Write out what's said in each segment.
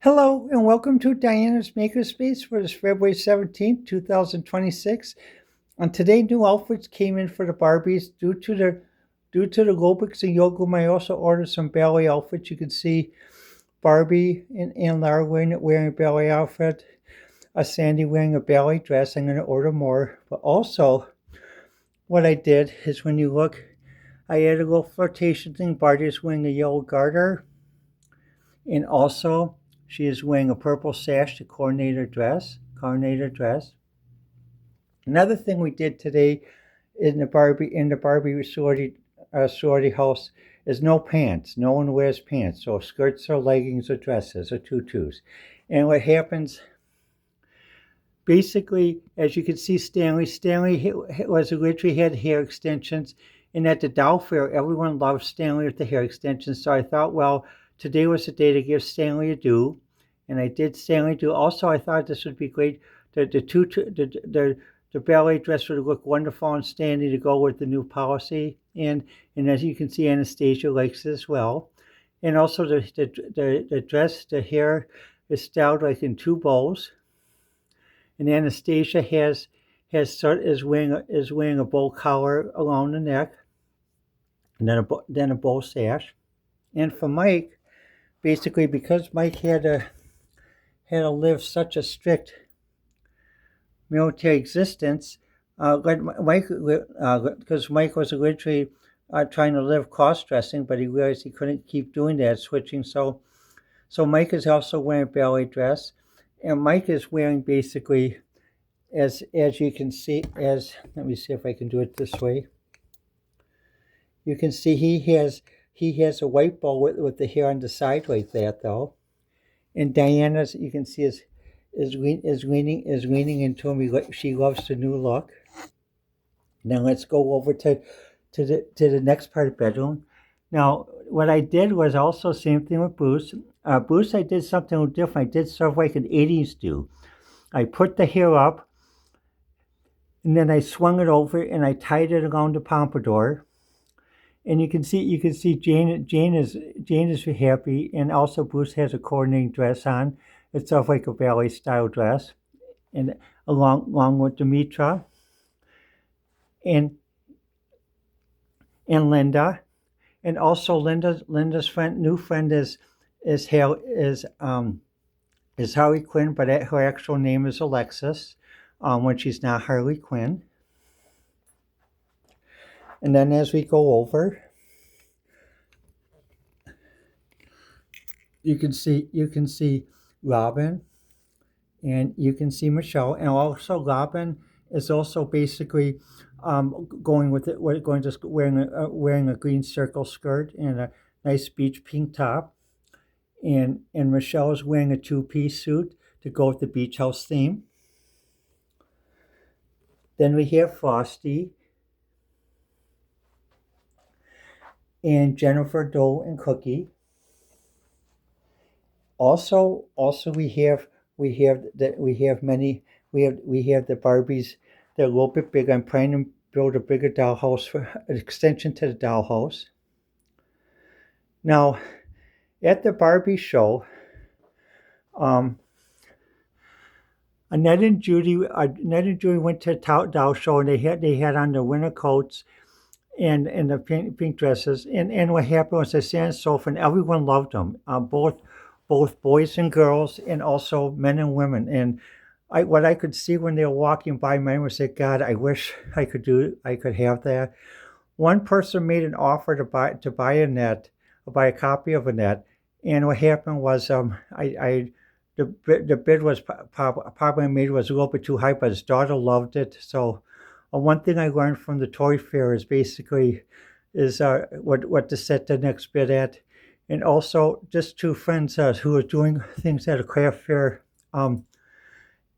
Hello and welcome to Diana's Makerspace for this February 17th, 2026. And today new outfits came in for the Barbies due to the aerobics and yoga. I also ordered some ballet outfits. You can see Barbie and Lara wearing a ballet outfit, a Sandy wearing a ballet dress. I'm going to order more. But also what I did is when you look, I added a little flirtation thing. Barbie's wearing a yellow garter. And also, she is wearing a purple sash to coordinate her dress. Another thing we did today in the Barbie sorority house is no pants. No one wears pants. So skirts or leggings or dresses or tutus. And what happens basically, as you can see, Stanley was literally had hair extensions. And at the Dow Fair, everyone loved Stanley with the hair extensions. So I thought, well, today was the day to give Stanley a do. And I did Stanley do. Also, I thought this would be great. The ballet dress would look wonderful on Stanley to go with the new policy. And as you can see, Anastasia likes it as well. And also the dress, the hair is styled like in two bows, and Anastasia is wearing a bow collar along the neck, and then a bow sash. And for Mike, basically because Mike had to live such a strict military existence, because Mike was literally trying to live cross-dressing, but he realized he couldn't keep doing that, switching. So Mike is also wearing a ballet dress, and Mike is wearing basically, as you can see, let me see if I can do it this way. You can see he has a white bow with the hair on the side like that though, and Diana's, you can see, is leaning into him. She loves the new look. Now let's go over to the next part of the bedroom. Now what I did was also same thing with Bruce. Bruce, I did something a little different. I did sort of like an 80s do. I put the hair up, and then I swung it over and I tied it around the pompadour. And you can see Jane is happy, and also Bruce has a coordinating dress on. It's sort of like a ballet style dress, and along with Demetra and Linda, and also Linda's new friend is Harley Quinn, but her actual name is Alexis, when she's not Harley Quinn. And then as we go over, you can see Robin, and you can see Michelle, and also Robin is also basically going with it. We're going just wearing a green circle skirt and a nice beach pink top, and Michelle is wearing a two-piece suit to go with the beach house theme. Then we have Frosty and Jennifer, Doe, and Cookie. Also we have the Barbies. They're a little bit big. I'm trying to build a bigger dollhouse for an extension to the dollhouse. Now, at the Barbie show, um, Annette and Judy went to the doll show, and they had on their winter coats and the pink dresses. And what happened was they sat on the sofa, and everyone loved them. Both boys and girls, and also men and women. And what I could see when they were walking by, my was say, God, I wish I could have that. One person made an offer to buy a net, or buy a copy of a net, and what happened was, the bid was probably made was a little bit too high, but his daughter loved it. So, one thing I learned from the toy fair is basically is what to set the next bid at. And also just two friends who are doing things at a craft fair.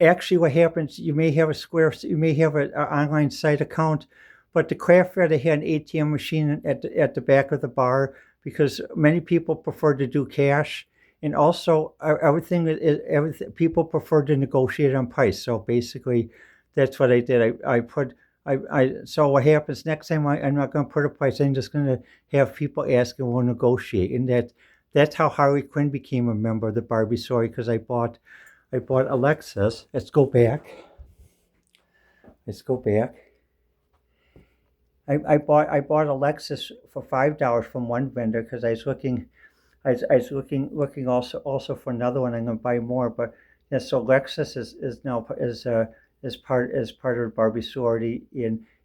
Actually, what happens, you may have an online site account, but the craft fair, they had an ATM machine at the back of the bar, because many people prefer to do cash, and also everything people prefer to negotiate on price. So basically, that's what I did. So what happens next time? I'm not going to put a price. I'm just going to have people ask, and we'll negotiate, and That's how Harley Quinn became a member of the Barbie story, because I bought Alexis. Let's go back. Let's go back. I bought Alexis for $5 from one vendor because I was looking. I was looking also for another one. I'm going to buy more, but yeah. So Alexis is now is part of the Barbie sorority.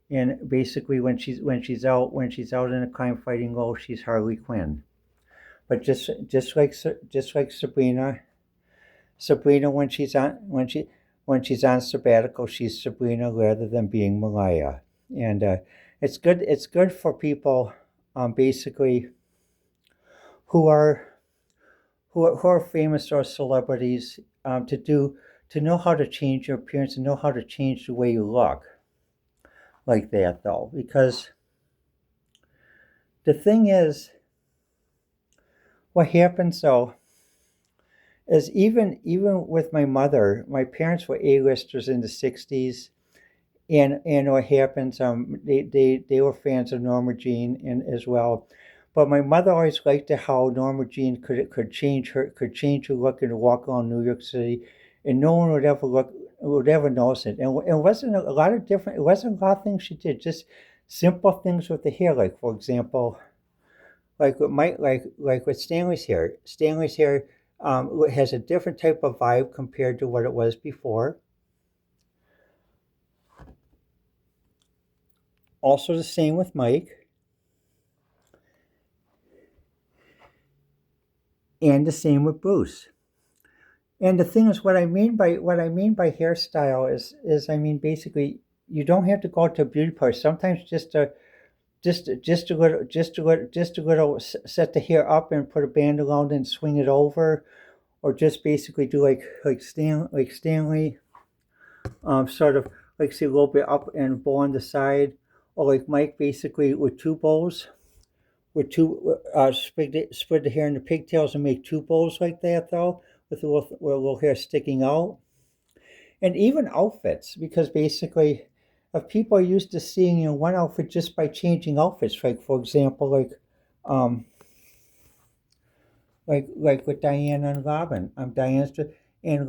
And basically when she's out in a crime fighting role, she's Harley Quinn. But just like Sabrina when she's on sabbatical, she's Sabrina rather than being Malaya. And it's good for people, basically, who are who are famous or celebrities, to know how to change your appearance and know how to change the way you look like that, though, because the thing is, what happens though is, even with my mother, my parents were A-listers in the '60s. And what happens, they were fans of Norma Jean and as well. But my mother always liked how Norma Jean could change her look and walk around New York City, and no one would ever notice it. And it wasn't a lot of different. It wasn't a lot of things she did. Just simple things with the hair, like for example, like with Stanley's hair. Stanley's hair has a different type of vibe compared to what it was before. Also the same with Mike, and the same with Bruce. And the thing is, what I mean by hairstyle is I mean basically you don't have to go to a beauty parlor. Sometimes just a little set the hair up and put a band around and swing it over, or just basically do like Stanley, sort of like say a little bit up and bow on the side, or like Mike basically with two bows, with two spread the hair in the pigtails and make two bows like that though, with a little hair sticking out. And even outfits, because basically if people are used to seeing one outfit just by changing outfits, like for example um like with Diana and Robin. And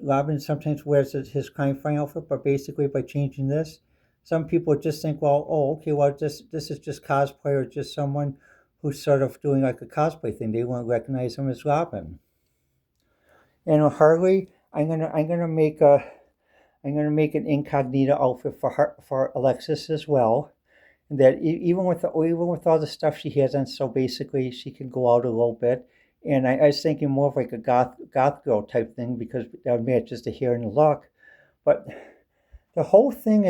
Robin sometimes wears his crime fighting outfit, but basically by changing this, some people just think, well, oh, okay, well, this is just cosplay, or just someone who's sort of doing like a cosplay thing. They won't recognize him as Robin. And Harley, I'm gonna make an incognito outfit for Alexis as well. That even with all the stuff she has on, so basically she can go out a little bit. And I was thinking more of like a goth girl type thing, because that would match just the hair and the look. But the whole thing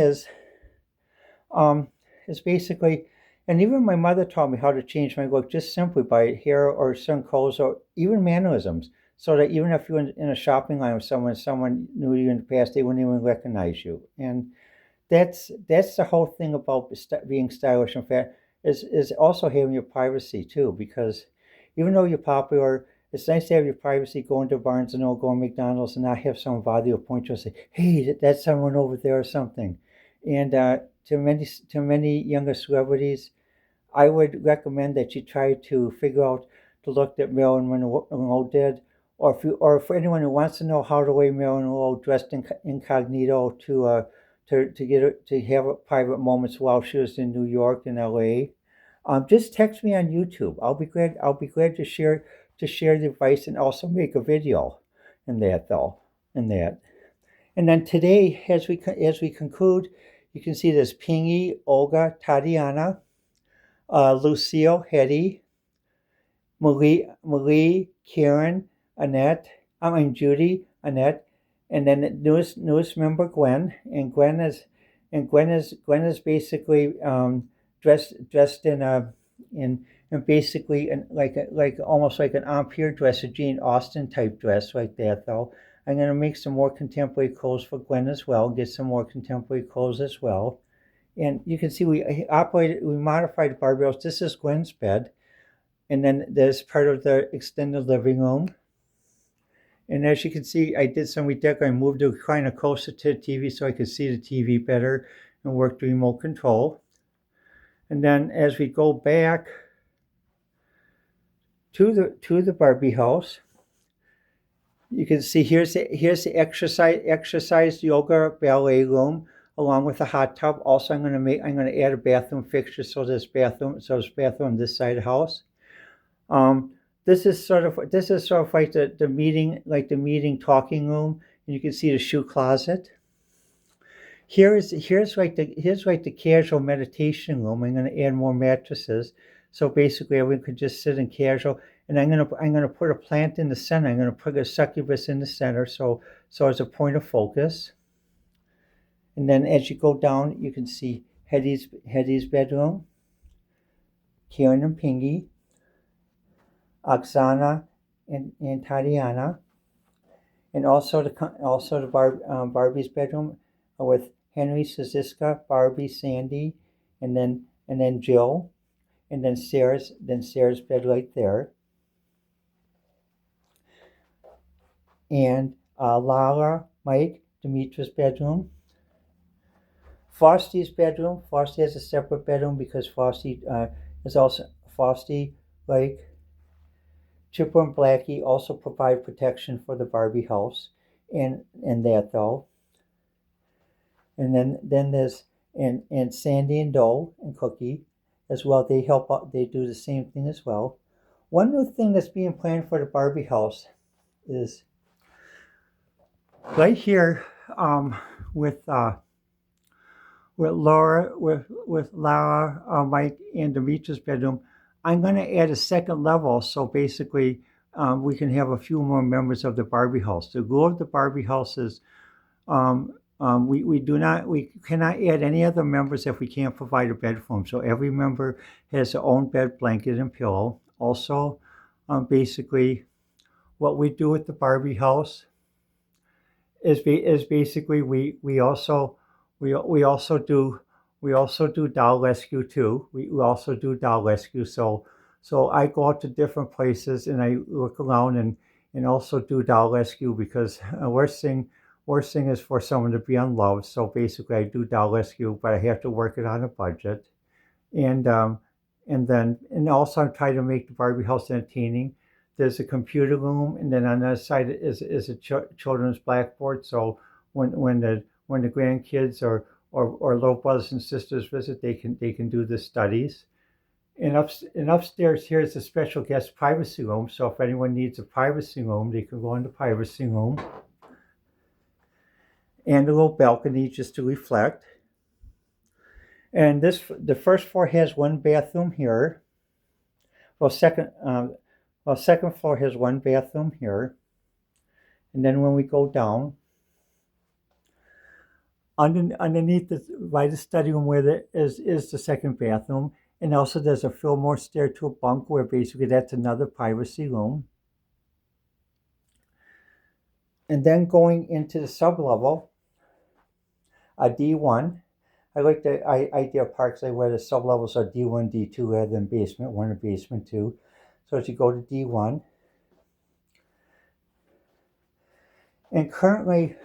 um is basically, and even my mother taught me how to change my look just simply by hair or some clothes or even mannerisms. So that even if you're in a shopping line with someone knew you in the past, they wouldn't even recognize you. And that's the whole thing about being stylish and fat, is also having your privacy too, because even though you're popular, it's nice to have your privacy, going to Barnes and Noble, going to McDonald's, and not have someone bother you or point you and say, hey, that's someone over there or something. And to many younger celebrities, I would recommend that you try to figure out the look that Marilyn Monroe did, or for anyone who wants to know how the way Marilyn Monroe dressed incognito to have private moments while she was in New York and L.A. Just text me on YouTube. I'll be glad to share the advice and also make a video in that though. In that. And then today, as we conclude, you can see this Pingy, Olga, Tatiana, Lucille, Hetty, Marie, Karen, Annette, Judy, Annette, and then the newest member Gwen, and Gwen is basically dressed in a in basically like almost like an Empire dress, a Jane Austen type dress like that though. I'm gonna make some more contemporary clothes for Gwen as well. Get some more contemporary clothes as well. And you can see we modified Barbie dolls. This is Gwen's bed, and then there's part of the extended living room. And as you can see, I did some redecorating. I moved it kind of closer to the TV so I could see the TV better and work the remote control. And then as we go back to the Barbie house. You can see here's the exercise yoga ballet room along with a hot tub. Also, I'm going to add a bathroom fixture so there's bathroom on this side of the house. This is sort of like the meeting talking room, and you can see the shoe closet. Here's like the casual meditation room. I'm going to add more mattresses, so basically everyone could just sit in casual. And I'm gonna put a plant in the center. I'm gonna put a succubus in the center, so as a point of focus. And then as you go down, you can see Hetty's bedroom, Karen and Pingy, Oksana and Tatiana, and also the Barbie's bedroom with Henry, Suziska, Barbie, Sandy, and then Jill, and then Sarah's bed right there. And Lara, Mike, Demetra's bedroom. Frosty's bedroom. Frosty has a separate bedroom because Frosty, like Chipper and Blackie, also provide protection for the Barbie house, and that though. And then there's and Sandy and Doe and Cookie as well. They help out. They do the same thing as well. One new thing that's being planned for the Barbie house is right here, with Lara, Mike, and Demetra's bedroom. I'm going to add a second level, so basically, we can have a few more members of the Barbie house. The goal of the Barbie house is, we cannot add any other members if we can't provide a bed for them. So every member has their own bed, blanket, and pillow. Also, basically, what we do at the Barbie house is basically we also do doll rescue too. We also do doll rescue. So I go out to different places and I look around and also do doll rescue, because worst thing is for someone to be unloved. So basically I do doll rescue, but I have to work it on a budget. And also I'm trying to make the Barbie house entertaining. There's a computer room, and then on the other side is a children's blackboard. So when the grandkids or little brothers and sisters visit, they can do the studies. And upstairs here is a special guest privacy room. So if anyone needs a privacy room, they can go in the privacy room. And a little balcony just to reflect. And the first floor has one bathroom here. Second floor has one bathroom here. And then when we go down, underneath by the study room where there is the second bathroom. And also there's a Fillmore stair to a bunk where basically that's another privacy room. And then going into the sublevel, a D1. I like the idea of parks where the sublevels are D1, D2 rather than basement 1 or basement 2. So as you go to D1, and currently,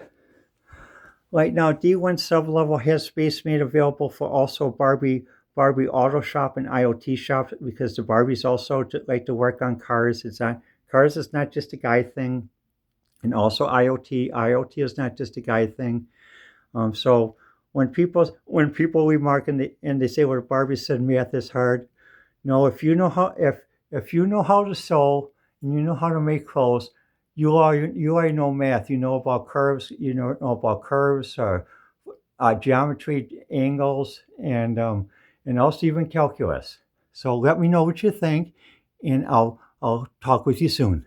right now, D1 sublevel has space made available for also Barbie auto shop and IoT shop, because the Barbies also like to work on cars. Cars is not just a guy thing, and also IoT is not just a guy thing. So when people remark and they say, well, Barbie said math is hard. No, if you know how to sew and you know how to make clothes, you already know math. You know about curves. You know about curves, geometry, angles, and also even calculus. So let me know what you think, and I'll talk with you soon.